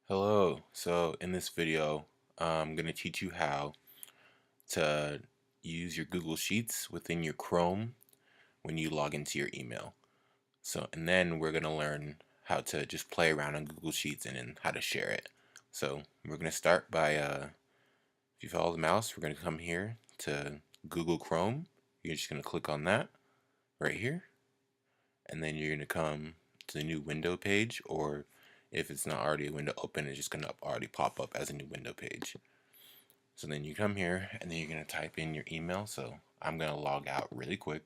Hello, so in this video, I'm going to teach you how to use your Google Sheets within your Chrome when you log into your email. And then we're going to learn how to just play around on Google Sheets and then how to share it. So we're going to start by, if you follow the mouse, we're going to come here to Google Chrome. You're just going to click on that right here, and then you're going to come to the new window page, or if it's not already a window open, it's just going to already pop up as a new window page. So then you come here and then you're going to type in your email. So I'm going to log out really quick.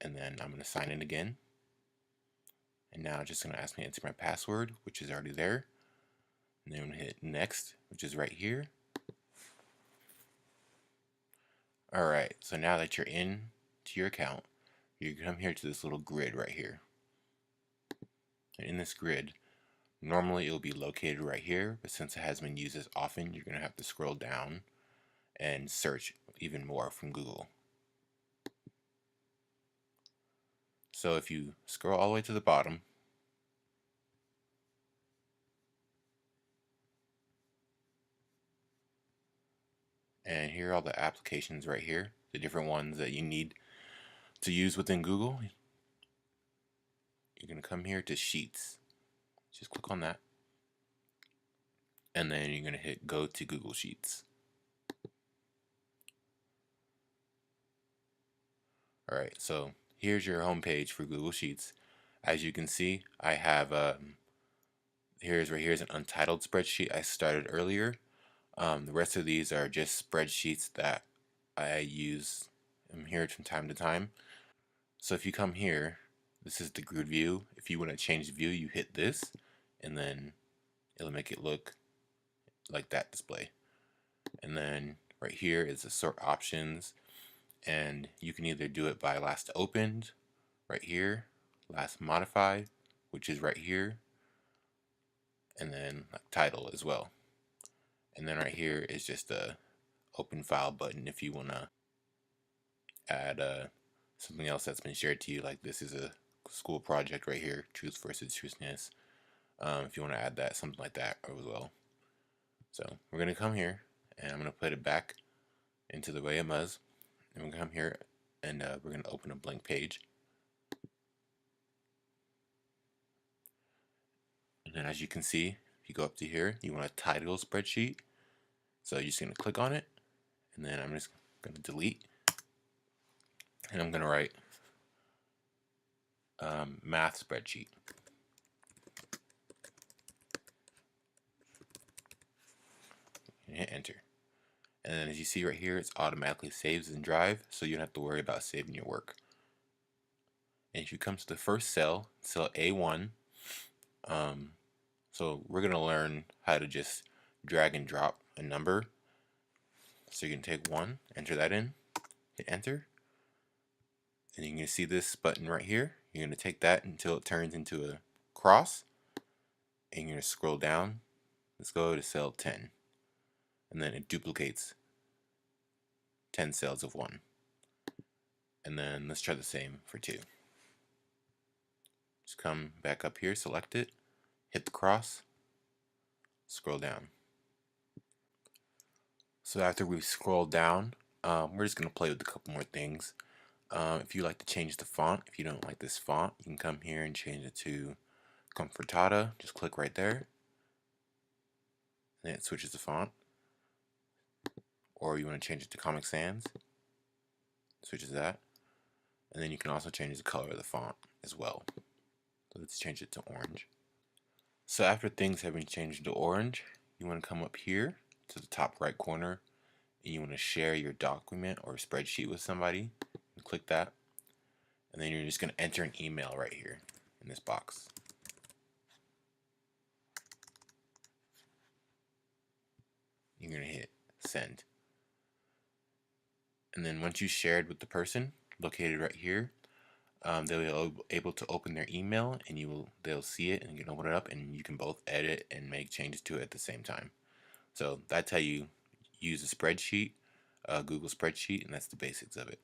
And then I'm going to sign in again. And now it's just going to ask me to enter my password, which is already there. And then I'm going to hit next, which is right here. Alright, so now that you're in to your account, you come here to this little grid right here. And in this grid, normally it will be located right here, but since it hasn't been used as often, you're going to have to scroll down and search even more from Google. So if you scroll all the way to the bottom, and here are all the applications right here, the different ones that you need to use within Google. You're going to come here to Sheets. Just click on that. And then you're going to hit Go to Google Sheets. Alright, so here's your home page for Google Sheets. As you can see, I have, here's an untitled spreadsheet I started earlier. The rest of these are just spreadsheets that I use here from time to time. So if you come here, this is the grid view. If you want to change the view, you hit this, and then it'll make it look like that display. And then right here is the sort options, and you can either do it by last opened, right here, last modified, which is right here, and then like title as well. And then right here is just a open file button if you want to add something else that's been shared to you, like this is a school project right here, truth versus truthness. If you want to add that, something like that as well. So we're going to come here and I'm going to put it back into the way it was, and we're going to come here and we're going to open a blank page. And then as you can see, if you go up to here, you want a title spreadsheet. So you're just going to click on it, and then I'm just going to delete, and I'm going to write math spreadsheet. And hit enter. And then as you see right here, it's automatically saves in Drive, so you don't have to worry about saving your work. And if you come to the first cell, cell A1, so we're going to learn how to just drag and drop a number. So you can take 1, enter that in, hit enter, and you can see this button right here. You're going to take that until it turns into a cross, and you're going to scroll down. Let's go to cell 10, and then it duplicates 10 cells of 1. And then let's try the same for 2. Just come back up here, select it, hit the cross, scroll down. So after we scroll down, we're just going to play with a couple more things. If you like to change the font, if you don't like this font, you can come here and change it to Comfortata. Just click right there, and it switches the font. Or you want to change it to Comic Sans, switches that. And then you can also change the color of the font as well. So let's change it to orange. So after things have been changed to orange, you want to come up here to the top right corner, and you want to share your document or spreadsheet with somebody. And click that, and then you're just going to enter an email right here in this box. You're going to hit send. And then once you shared with the person located right here, they'll be able to open their email, and they'll see it, and you can open it up, and you can both edit and make changes to it at the same time. So that's how you use a spreadsheet, Google spreadsheet, and that's the basics of it.